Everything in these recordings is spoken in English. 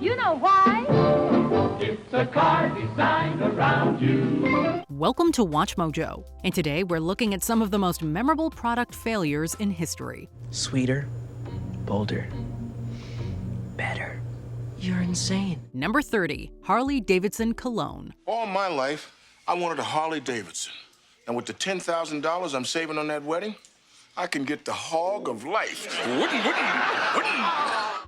You know why? It's a car designed around you. Welcome to WatchMojo, and today we're looking at some of the most memorable product failures in history. Sweeter, bolder, better. You're insane. Number 30, Harley-Davidson Cologne. All my life, I wanted a Harley-Davidson. And with the $10,000 I'm saving on that wedding, I can get the hog of life.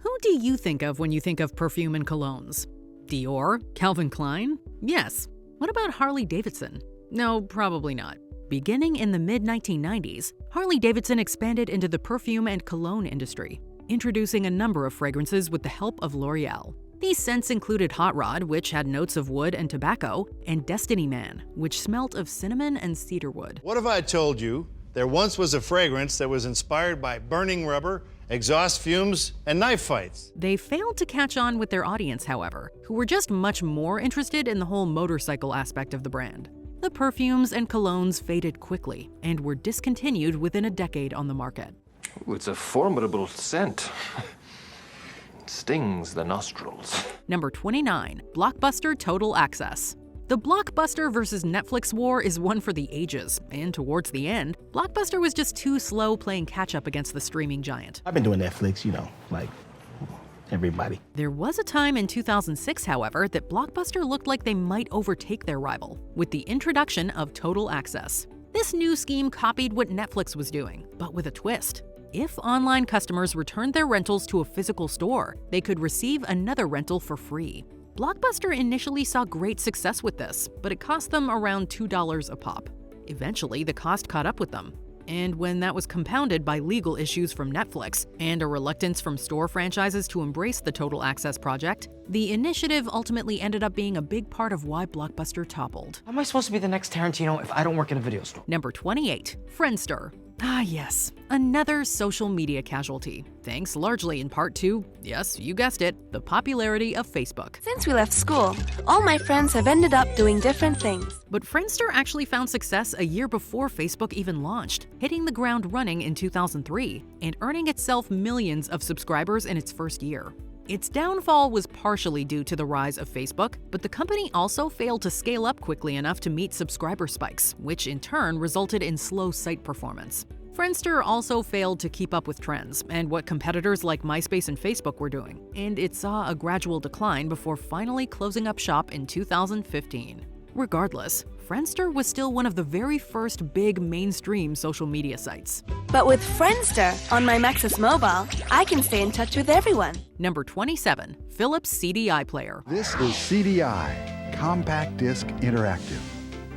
Who do you think of when you think of perfume and colognes? Dior? Calvin Klein? Yes. What about Harley-Davidson? No, probably not. Beginning in the mid-1990s, Harley-Davidson expanded into the perfume and cologne industry, introducing a number of fragrances with the help of L'Oreal. These scents included Hot Rod, which had notes of wood and tobacco, and Destiny Man, which smelt of cinnamon and cedarwood. What if I told you there once was a fragrance that was inspired by burning rubber, exhaust fumes, and knife fights? They failed to catch on with their audience, however, who were just much more interested in the whole motorcycle aspect of the brand. The perfumes and colognes faded quickly and were discontinued within a decade on the market. Ooh, it's a formidable scent. It stings the nostrils. Number 29, Blockbuster Total Access. The Blockbuster versus Netflix war is one for the ages, and towards the end, Blockbuster was just too slow playing catch-up against the streaming giant. I've been doing Netflix, like everybody. There was a time in 2006, however, that Blockbuster looked like they might overtake their rival, with the introduction of Total Access. This new scheme copied what Netflix was doing, but with a twist. If online customers returned their rentals to a physical store, they could receive another rental for free. Blockbuster initially saw great success with this, but it cost them around $2 a pop. Eventually, the cost caught up with them. And when that was compounded by legal issues from Netflix and a reluctance from store franchises to embrace the Total Access project, the initiative ultimately ended up being a big part of why Blockbuster toppled. How am I supposed to be the next Tarantino if I don't work in a video store? Number 28, Friendster. Ah yes, another social media casualty, thanks largely in part to, yes, you guessed it, the popularity of Facebook. Since we left school, all my friends have ended up doing different things. But Friendster actually found success a year before Facebook even launched, hitting the ground running in 2003 and earning itself millions of subscribers in its first year. Its downfall was partially due to the rise of Facebook, but the company also failed to scale up quickly enough to meet subscriber spikes, which in turn resulted in slow site performance. Friendster also failed to keep up with trends and what competitors like MySpace and Facebook were doing, and it saw a gradual decline before finally closing up shop in 2015. Regardless, Friendster was still one of the very first big mainstream social media sites. But with Friendster on my Maxis mobile, I can stay in touch with everyone. Number 27, Philips CDI player. This is CDI, Compact Disc Interactive,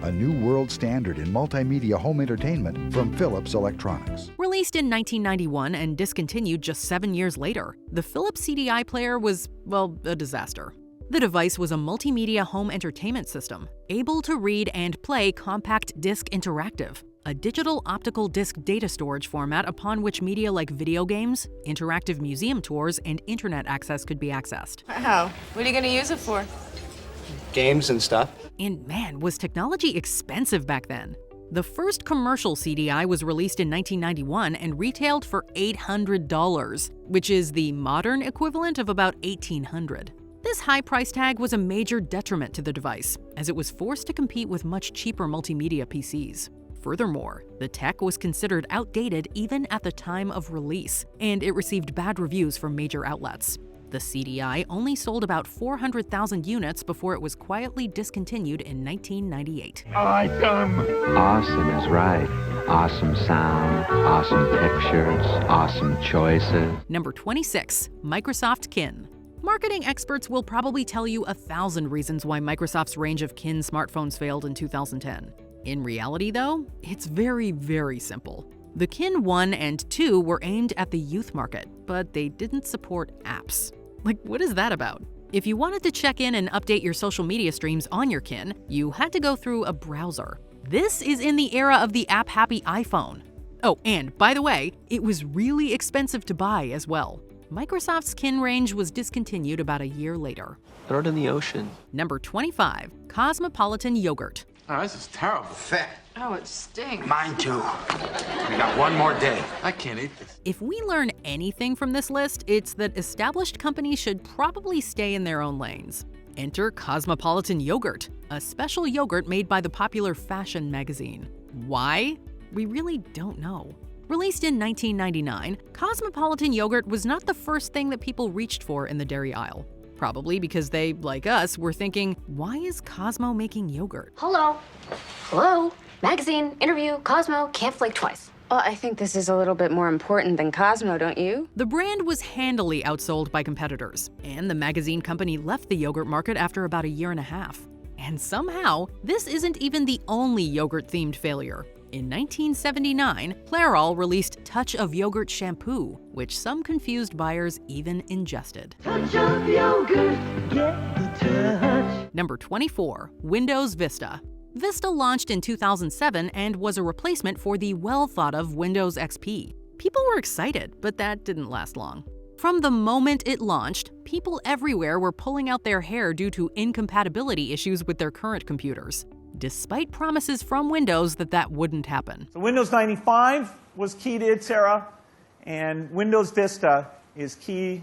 a new world standard in multimedia home entertainment from Philips Electronics. Released in 1991 and discontinued just 7 years later, the Philips CDI player was, well, a disaster. The device was a multimedia home entertainment system, able to read and play Compact Disc Interactive, a digital optical disc data storage format upon which media like video games, interactive museum tours, and internet access could be accessed. Wow, what are you going to use it for? Games and stuff. And man, was technology expensive back then. The first commercial CDI was released in 1991 and retailed for $800, which is the modern equivalent of about $1,800. This high price tag was a major detriment to the device, as it was forced to compete with much cheaper multimedia PCs. Furthermore, the tech was considered outdated even at the time of release, and it received bad reviews from major outlets. The CDI only sold about 400,000 units before it was quietly discontinued in 1998. Awesome! Awesome is right. Awesome sound, awesome pictures, awesome choices. Number 26, Microsoft Kin. Marketing experts will probably tell you 1,000 reasons why Microsoft's range of Kin smartphones failed in 2010. In reality, though, it's very, very simple. The Kin 1 and 2 were aimed at the youth market, but they didn't support apps. Like, what is that about? If you wanted to check in and update your social media streams on your Kin, you had to go through a browser. This is in the era of the app-happy iPhone. Oh, and by the way, it was really expensive to buy as well. Microsoft's Kin range was discontinued about a year later. Throw it in the ocean. Number 25, Cosmopolitan Yogurt. Oh, this is terrible. Fat. Oh, it stinks. Mine too. We got one more day. I can't eat this. If we learn anything from this list, it's that established companies should probably stay in their own lanes. Enter Cosmopolitan Yogurt, a special yogurt made by the popular fashion magazine. Why? We really don't know. Released in 1999, Cosmopolitan Yogurt was not the first thing that people reached for in the dairy aisle. Probably because they, like us, were thinking, why is Cosmo making yogurt? Hello. Hello. Magazine, interview, Cosmo, can't flake twice. Well, I think this is a little bit more important than Cosmo, don't you? The brand was handily outsold by competitors, and the magazine company left the yogurt market after about a year and a half. And somehow, this isn't even the only yogurt-themed failure. In 1979, Clairol released Touch of Yogurt shampoo, which some confused buyers even ingested. Touch of yogurt, get the touch. Number 24, Windows Vista. Vista launched in 2007 and was a replacement for the well-thought-of Windows XP. People were excited, but that didn't last long. From the moment it launched, people everywhere were pulling out their hair due to incompatibility issues with their current computers, despite promises from Windows that that wouldn't happen. So Windows 95 was key to its era, and Windows Vista is key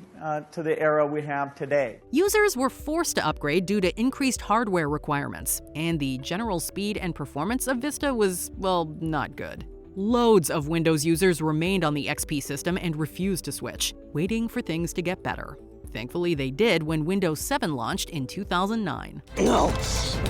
to the era we have today. Users were forced to upgrade due to increased hardware requirements, and the general speed and performance of Vista was, well, not good. Loads of Windows users remained on the XP system and refused to switch, waiting for things to get better. Thankfully, they did when Windows 7 launched in 2009. No,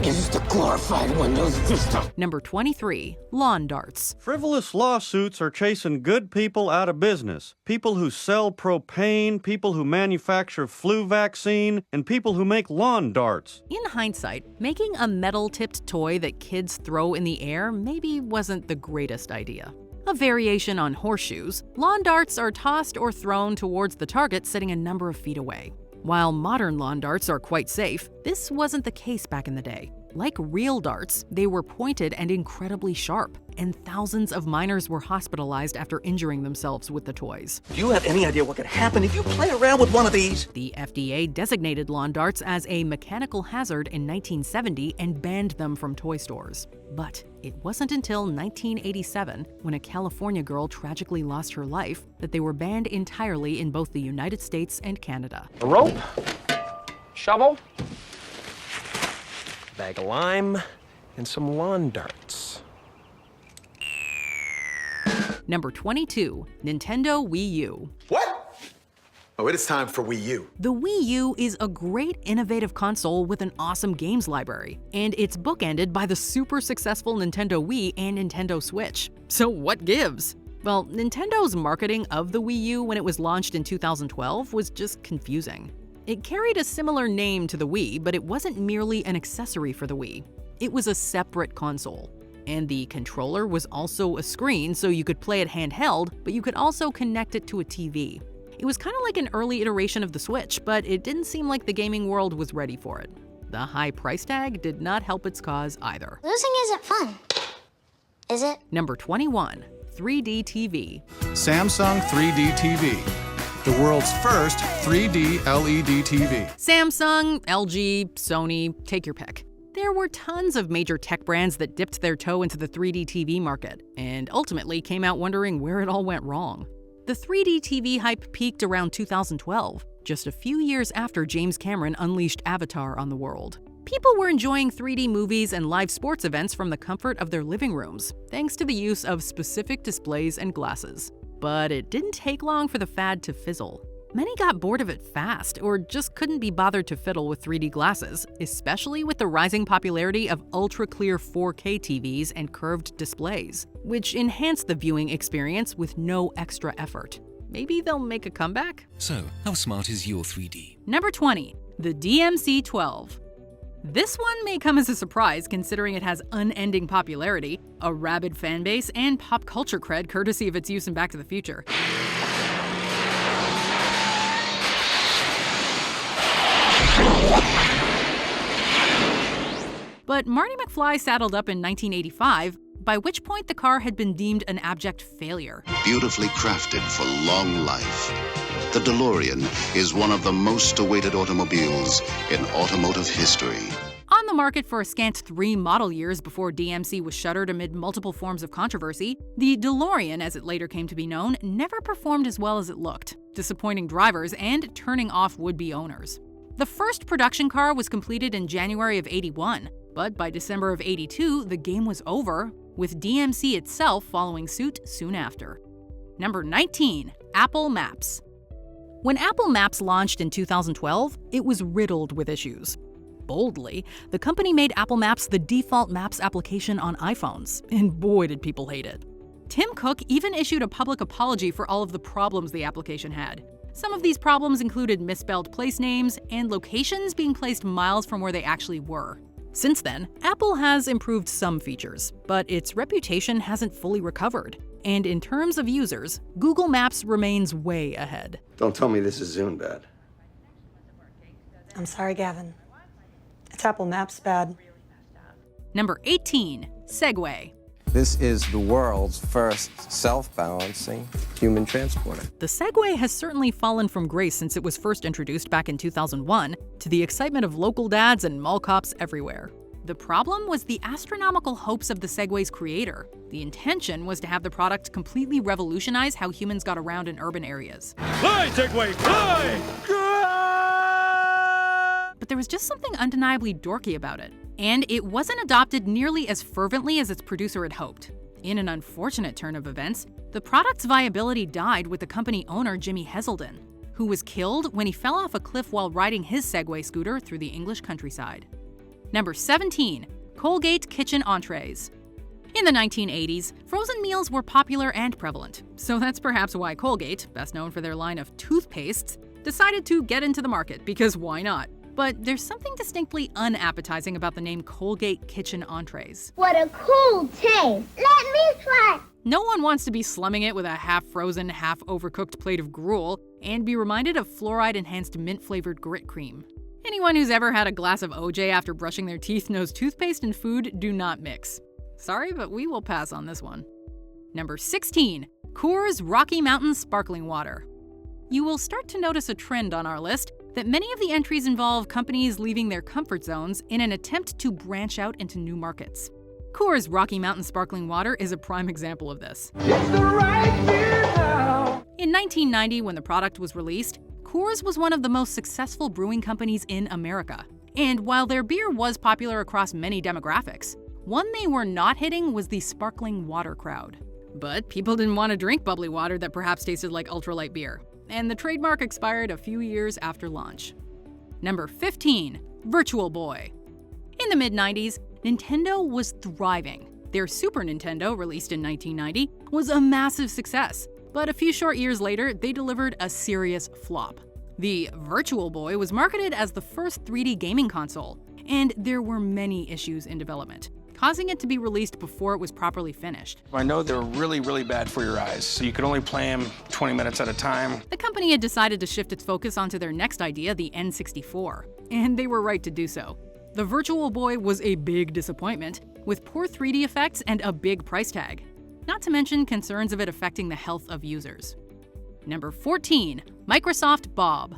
give us the glorified Windows Vista. Number 23, Lawn Darts. Frivolous lawsuits are chasing good people out of business. People who sell propane, people who manufacture flu vaccine, and people who make lawn darts. In hindsight, making a metal-tipped toy that kids throw in the air maybe wasn't the greatest idea. A variation on horseshoes, lawn darts are tossed or thrown towards the target sitting a number of feet away. While modern lawn darts are quite safe, this wasn't the case back in the day. Like real darts, they were pointed and incredibly sharp, and thousands of minors were hospitalized after injuring themselves with the toys. Do you have any idea what could happen if you play around with one of these? The FDA designated lawn darts as a mechanical hazard in 1970 and banned them from toy stores. But it wasn't until 1987, when a California girl tragically lost her life, that they were banned entirely in both the United States and Canada. A rope, shovel, bag of lime, and some lawn darts. Number 22, Nintendo Wii U. What? Oh, it is time for Wii U. The Wii U is a great innovative console with an awesome games library, and it's bookended by the super successful Nintendo Wii and Nintendo Switch. So what gives? Well, Nintendo's marketing of the Wii U when it was launched in 2012 was just confusing. It carried a similar name to the Wii, but it wasn't merely an accessory for the Wii. It was a separate console. And the controller was also a screen, so you could play it handheld, but you could also connect it to a TV. It was kind of like an early iteration of the Switch, but it didn't seem like the gaming world was ready for it. The high price tag did not help its cause either. Losing isn't fun, is it? Number 21, 3D TV. Samsung 3D TV, the world's first 3D LED TV. Samsung, LG, Sony, take your pick. There were tons of major tech brands that dipped their toe into the 3D TV market, and ultimately came out wondering where it all went wrong. The 3D TV hype peaked around 2012, just a few years after James Cameron unleashed Avatar on the world. People were enjoying 3D movies and live sports events from the comfort of their living rooms, thanks to the use of specific displays and glasses. But it didn't take long for the fad to fizzle. Many got bored of it fast, or just couldn't be bothered to fiddle with 3D glasses, especially with the rising popularity of ultra-clear 4K TVs and curved displays, which enhanced the viewing experience with no extra effort. Maybe they'll make a comeback? So, how smart is your 3D? Number 20, the DMC-12. This one may come as a surprise considering it has unending popularity, a rabid fanbase, and pop culture cred courtesy of its use in Back to the Future. But Marty McFly saddled up in 1985, by which point the car had been deemed an abject failure. Beautifully crafted for long life, the DeLorean is one of the most awaited automobiles in automotive history. On on the market for a scant 3 model years before DMC was shuttered amid multiple forms of controversy, the DeLorean, as it later came to be known, never performed as well as it looked, disappointing drivers and turning off would-be owners. The first production car was completed in January of '81, but by December of '82, the game was over, with DMC itself following suit soon after. Number 19. Apple Maps. When Apple Maps launched in 2012, it was riddled with issues. Boldly, the company made Apple Maps the default Maps application on iPhones, and boy did people hate it. Tim Cook even issued a public apology for all of the problems the application had. Some of these problems included misspelled place names and locations being placed miles from where they actually were. Since then, Apple has improved some features, but its reputation hasn't fully recovered. And in terms of users, Google Maps remains way ahead. Don't tell me this is Zune bad. I'm sorry, Gavin. It's Apple Maps bad. Number 18. Segway. This is the world's first self-balancing human transporter. The Segway has certainly fallen from grace since it was first introduced back in 2001, to the excitement of local dads and mall cops everywhere. The problem was the astronomical hopes of the Segway's creator. The intention was to have the product completely revolutionize how humans got around in urban areas. Fly, Segway, fly! But there was just something undeniably dorky about it, and it wasn't adopted nearly as fervently as its producer had hoped. In an unfortunate turn of events, the product's viability died with the company owner Jimmy Heselden, who was killed when he fell off a cliff while riding his Segway scooter through the English countryside. Number 17. Colgate Kitchen Entrées. In the 1980s, frozen meals were popular and prevalent, so that's perhaps why Colgate, best known for their line of toothpastes, decided to get into the market, because why not? But there's something distinctly unappetizing about the name Colgate Kitchen Entrées. What a cool taste! Let me try! No one wants to be slumming it with a half-frozen, half-overcooked plate of gruel and be reminded of fluoride-enhanced mint-flavored grit cream. Anyone who's ever had a glass of OJ after brushing their teeth knows toothpaste and food do not mix. Sorry, but we will pass on this one. Number 16. Coors Rocky Mountain Sparkling Water. You will start to notice a trend on our list that many of the entries involve companies leaving their comfort zones in an attempt to branch out into new markets. Coors Rocky Mountain Sparkling Water is a prime example of this. It's the right year now. In 1990, when the product was released, Coors was one of the most successful brewing companies in America. And while their beer was popular across many demographics, one they were not hitting was the sparkling water crowd. But people didn't want to drink bubbly water that perhaps tasted like ultralight beer, and the trademark expired a few years after launch. Number 15. Virtual Boy. In the mid-90s, Nintendo was thriving. Their Super Nintendo, released in 1990, was a massive success, but a few short years later, they delivered a serious flop. The Virtual Boy was marketed as the first 3D gaming console, and there were many issues in development, causing it to be released before it was properly finished. I know they're really, really bad for your eyes, so you could only play them 20 minutes at a time. The company had decided to shift its focus onto their next idea, the N64, and they were right to do so. The Virtual Boy was a big disappointment, with poor 3D effects and a big price tag, not to mention concerns of it affecting the health of users. Number 14. Microsoft Bob.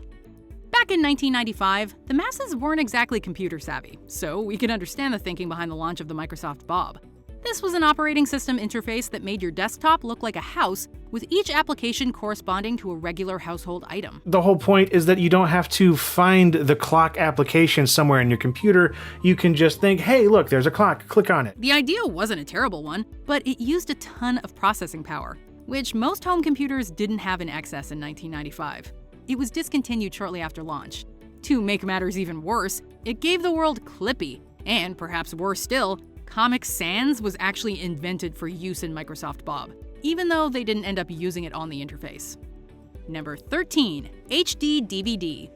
Back in 1995, the masses weren't exactly computer savvy, so we can understand the thinking behind the launch of the Microsoft Bob. This was an operating system interface that made your desktop look like a house, with each application corresponding to a regular household item. The whole point is that you don't have to find the clock application somewhere in your computer. You can just think, hey, look, there's a clock, click on it. The idea wasn't a terrible one, but it used a ton of processing power, which most home computers didn't have in excess in 1995. It was discontinued shortly after launch. To make matters even worse, it gave the world Clippy, and perhaps worse still, Comic Sans was actually invented for use in Microsoft Bob, even though they didn't end up using it on the interface. Number 13. HD DVD.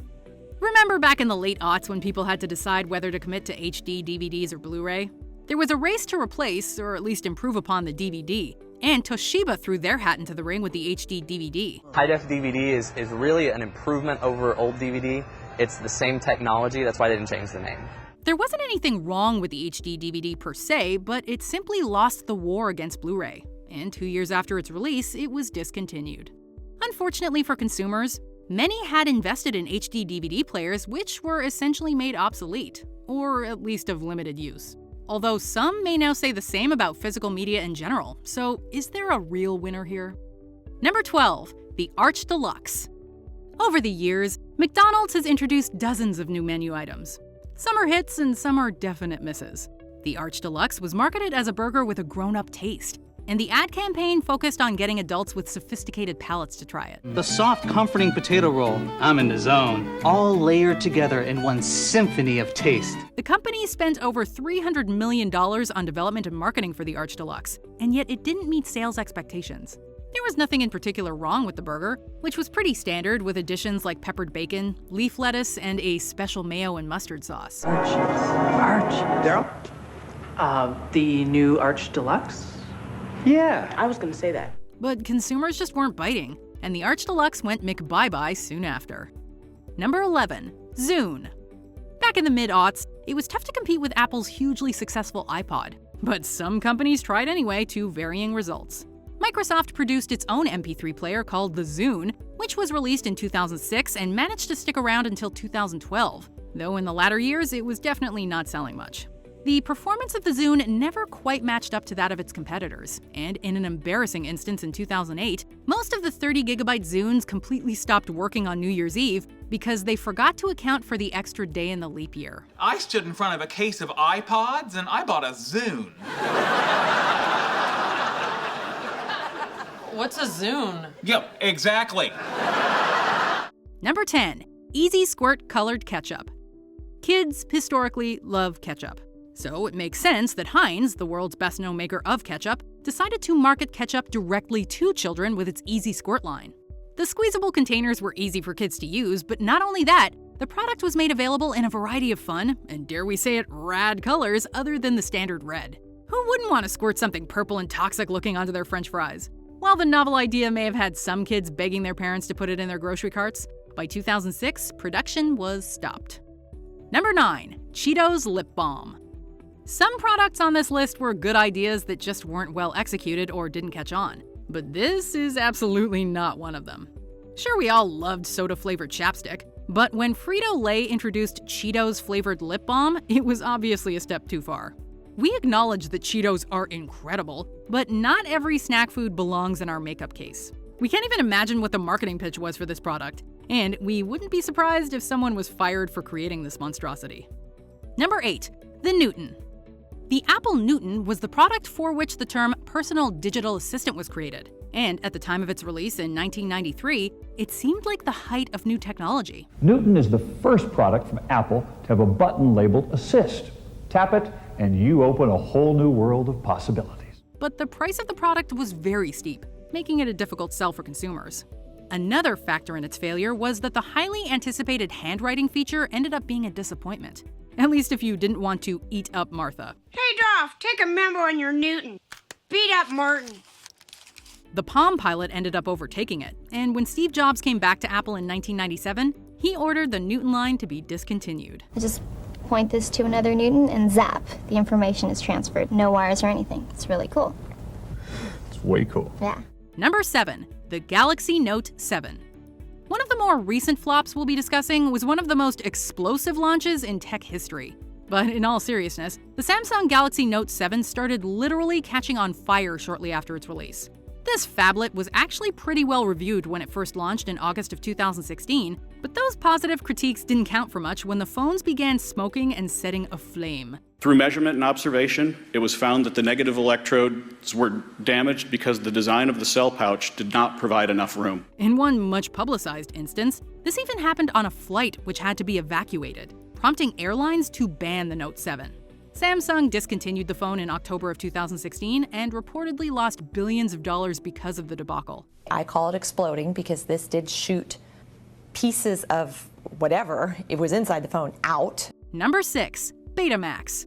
Remember back in the late aughts when people had to decide whether to commit to HD DVDs or Blu-ray? There was a race to replace, or at least improve upon, the DVD, and Toshiba threw their hat into the ring with the HD DVD. High-def DVD is really an improvement over old DVD. It's the same technology, that's why they didn't change the name. There wasn't anything wrong with the HD DVD per se, but it simply lost the war against Blu-ray, and 2 years after its release, it was discontinued. Unfortunately for consumers, Many had invested in HD DVD players, which were essentially made obsolete, or at least of limited use. Although some may now say the same about physical media in general, so is there a real winner here? Number 12, the Arch Deluxe. Over the years, McDonald's has introduced dozens of new menu items. Some are hits and some are definite misses. The Arch Deluxe was marketed as a burger with a grown-up taste, and the ad campaign focused on getting adults with sophisticated palates to try it. The soft, comforting potato roll, I'm in the zone, all layered together in one symphony of taste. The company spent over $300 million on development and marketing for the Arch Deluxe, and yet it didn't meet sales expectations. There was nothing in particular wrong with the burger, which was pretty standard with additions like peppered bacon, leaf lettuce, and a special mayo and mustard sauce. Arch. Daryl? The new Arch Deluxe? Yeah, I was gonna say that. But consumers just weren't biting, and the Arch Deluxe went McBye-bye soon after. Number 11, Zune. Back in the mid-aughts, it was tough to compete with Apple's hugely successful iPod, but some companies tried anyway to varying results. Microsoft produced its own MP3 player called the Zune, which was released in 2006 and managed to stick around until 2012, though in the latter years it was definitely not selling much. The performance of the Zune never quite matched up to that of its competitors, and in an embarrassing instance in 2008, most of the 30GB Zunes completely stopped working on New Year's Eve because they forgot to account for the extra day in the leap year. I stood in front of a case of iPods and I bought a Zune. What's a Zune? Yep, exactly. Number 10, Easy Squirt Colored Ketchup. Kids historically love ketchup. So it makes sense that Heinz, the world's best-known maker of ketchup, decided to market ketchup directly to children with its Easy Squirt line. The squeezable containers were easy for kids to use, but not only that, the product was made available in a variety of fun, and dare we say it, rad colors other than the standard red. Who wouldn't want to squirt something purple and toxic looking onto their French fries? While the novel idea may have had some kids begging their parents to put it in their grocery carts, by 2006, production was stopped. Number 9, Cheetos Lip Balm. Some products on this list were good ideas that just weren't well executed or didn't catch on, but this is absolutely not one of them. Sure, we all loved soda-flavored chapstick, but when Frito-Lay introduced Cheetos-flavored lip balm, it was obviously a step too far. We acknowledge that Cheetos are incredible, but not every snack food belongs in our makeup case. We can't even imagine what the marketing pitch was for this product, and we wouldn't be surprised if someone was fired for creating this monstrosity. Number 8, the Newton. The Apple Newton was the product for which the term personal digital assistant was created, and at the time of its release in 1993, it seemed like the height of new technology. Newton is the first product from Apple to have a button labeled Assist. Tap it, and you open a whole new world of possibilities. But the price of the product was very steep, making it a difficult sell for consumers. Another factor in its failure was that the highly anticipated handwriting feature ended up being a disappointment. At least if you didn't want to eat up Martha. Hey, Dolph, take a memo on your Newton. Beat up Martin. The Palm Pilot ended up overtaking it, and when Steve Jobs came back to Apple in 1997, he ordered the Newton line to be discontinued. I just point this to another Newton and zap, the information is transferred. No wires or anything. It's really cool. It's way cool. Yeah. Number 7, the Galaxy Note 7. One of the more recent flops we'll be discussing was one of the most explosive launches in tech history. But in all seriousness, the Samsung Galaxy Note 7 started literally catching on fire shortly after its release. This phablet was actually pretty well reviewed when it first launched in August of 2016, but those positive critiques didn't count for much when the phones began smoking and setting aflame. Through measurement and observation, it was found that the negative electrodes were damaged because the design of the cell pouch did not provide enough room. In one much publicized instance, this even happened on a flight which had to be evacuated, prompting airlines to ban the Note 7. Samsung discontinued the phone in October of 2016 and reportedly lost billions of dollars because of the debacle. I call it exploding because this did shoot pieces of whatever it was inside the phone out. Number 6, Betamax.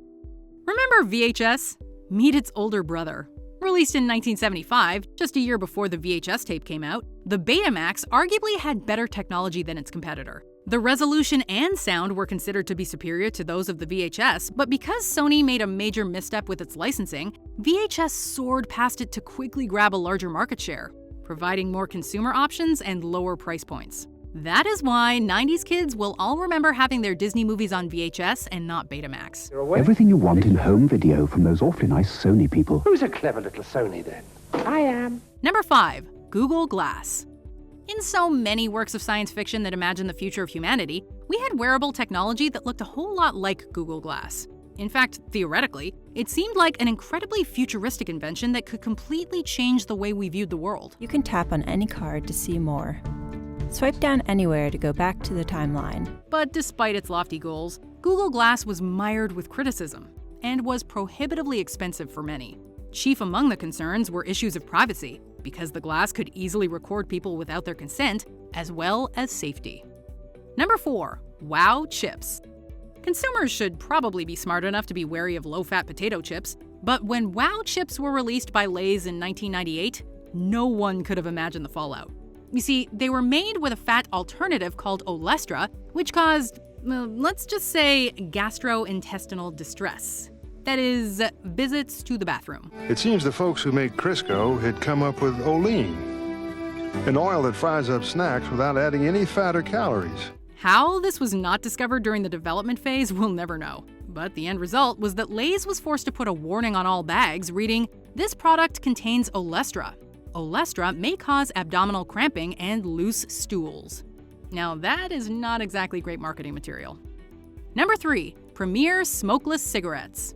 Remember VHS? Meet its older brother. Released in 1975, just a year before the VHS tape came out, the Betamax arguably had better technology than its competitor. The resolution and sound were considered to be superior to those of the VHS, but because Sony made a major misstep with its licensing, VHS soared past it to quickly grab a larger market share, providing more consumer options and lower price points. That is why 90s kids will all remember having their Disney movies on VHS and not Betamax. Everything you want in home video from those awfully nice Sony people. Who's a clever little Sony then? I am. Number 5. Google Glass. In so many works of science fiction that imagine the future of humanity, we had wearable technology that looked a whole lot like Google Glass. In fact, theoretically, it seemed like an incredibly futuristic invention that could completely change the way we viewed the world. You can tap on any card to see more. Swipe down anywhere to go back to the timeline. But despite its lofty goals, Google Glass was mired with criticism and was prohibitively expensive for many. Chief among the concerns were issues of privacy, because the glass could easily record people without their consent, as well as safety. Number 4. Wow chips. Consumers should probably be smart enough to be wary of low-fat potato chips, but when Wow chips were released by Lay's in 1998, no one could have imagined the fallout. You see, they were made with a fat alternative called olestra, which caused, let's just say, gastrointestinal distress. That is, visits to the bathroom. It seems the folks who made Crisco had come up with Olean, an oil that fries up snacks without adding any fat or calories. How this was not discovered during the development phase, we'll never know. But the end result was that Lay's was forced to put a warning on all bags reading, "This product contains olestra. Olestra may cause abdominal cramping and loose stools." Now that is not exactly great marketing material. Number 3. Premier Smokeless Cigarettes.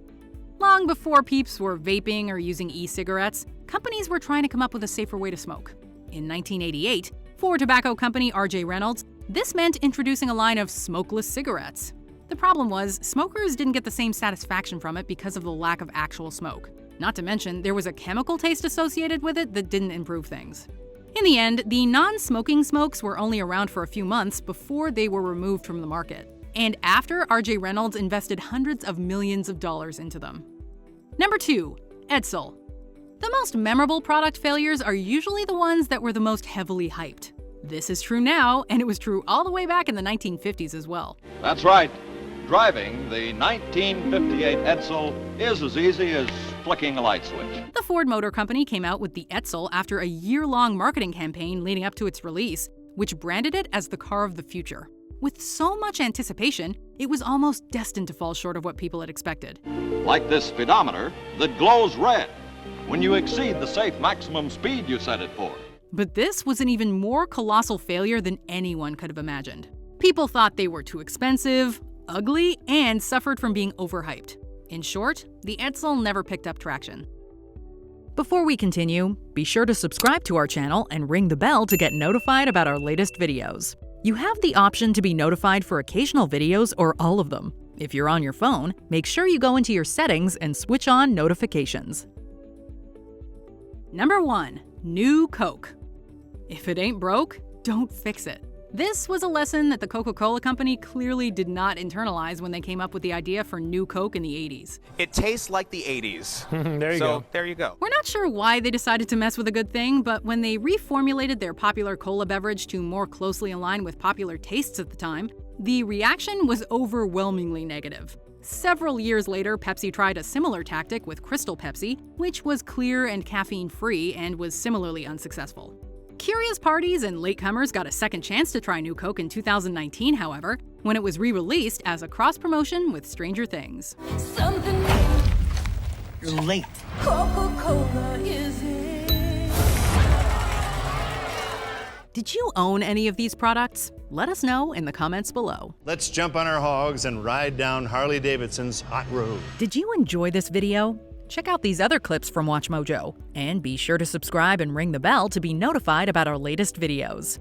Long before peeps were vaping or using e-cigarettes, companies were trying to come up with a safer way to smoke. In 1988, for tobacco company R.J. Reynolds, this meant introducing a line of smokeless cigarettes. The problem was, smokers didn't get the same satisfaction from it because of the lack of actual smoke. Not to mention, there was a chemical taste associated with it that didn't improve things. In the end, the non-smoking smokes were only around for a few months before they were removed from the market. And after R.J. Reynolds invested hundreds of millions of dollars into them. Number 2. Edsel. The most memorable product failures are usually the ones that were the most heavily hyped. This is true now, and it was true all the way back in the 1950s as well. That's right. Driving the 1958 Edsel is as easy as flicking a light switch. The Ford Motor Company came out with the Edsel after a year-long marketing campaign leading up to its release, which branded it as the car of the future. With so much anticipation, it was almost destined to fall short of what people had expected. Like this speedometer that glows red when you exceed the safe maximum speed you set it for. But this was an even more colossal failure than anyone could have imagined. People thought they were too expensive, ugly, and suffered from being overhyped. In short, the Edsel never picked up traction. Before we continue, be sure to subscribe to our channel and ring the bell to get notified about our latest videos. You have the option to be notified for occasional videos or all of them. If you're on your phone, make sure you go into your settings and switch on notifications. Number 1. New Coke. If it ain't broke, don't fix it. This was a lesson that the Coca-Cola Company clearly did not internalize when they came up with the idea for New Coke in the 80s. It tastes like the 80s. There you go. We're not sure why they decided to mess with a good thing, but when they reformulated their popular cola beverage to more closely align with popular tastes at the time, the reaction was overwhelmingly negative. Several years later, Pepsi tried a similar tactic with Crystal Pepsi, which was clear and caffeine-free and was similarly unsuccessful. Curious parties and latecomers got a second chance to try New Coke in 2019, however, when it was re-released as a cross-promotion with Stranger Things. Something You're late. Coca-Cola is it. Did you own any of these products? Let us know in the comments below. Let's jump on our hogs and ride down Harley-Davidson's hot road. Did you enjoy this video? Check out these other clips from WatchMojo, and be sure to subscribe and ring the bell to be notified about our latest videos.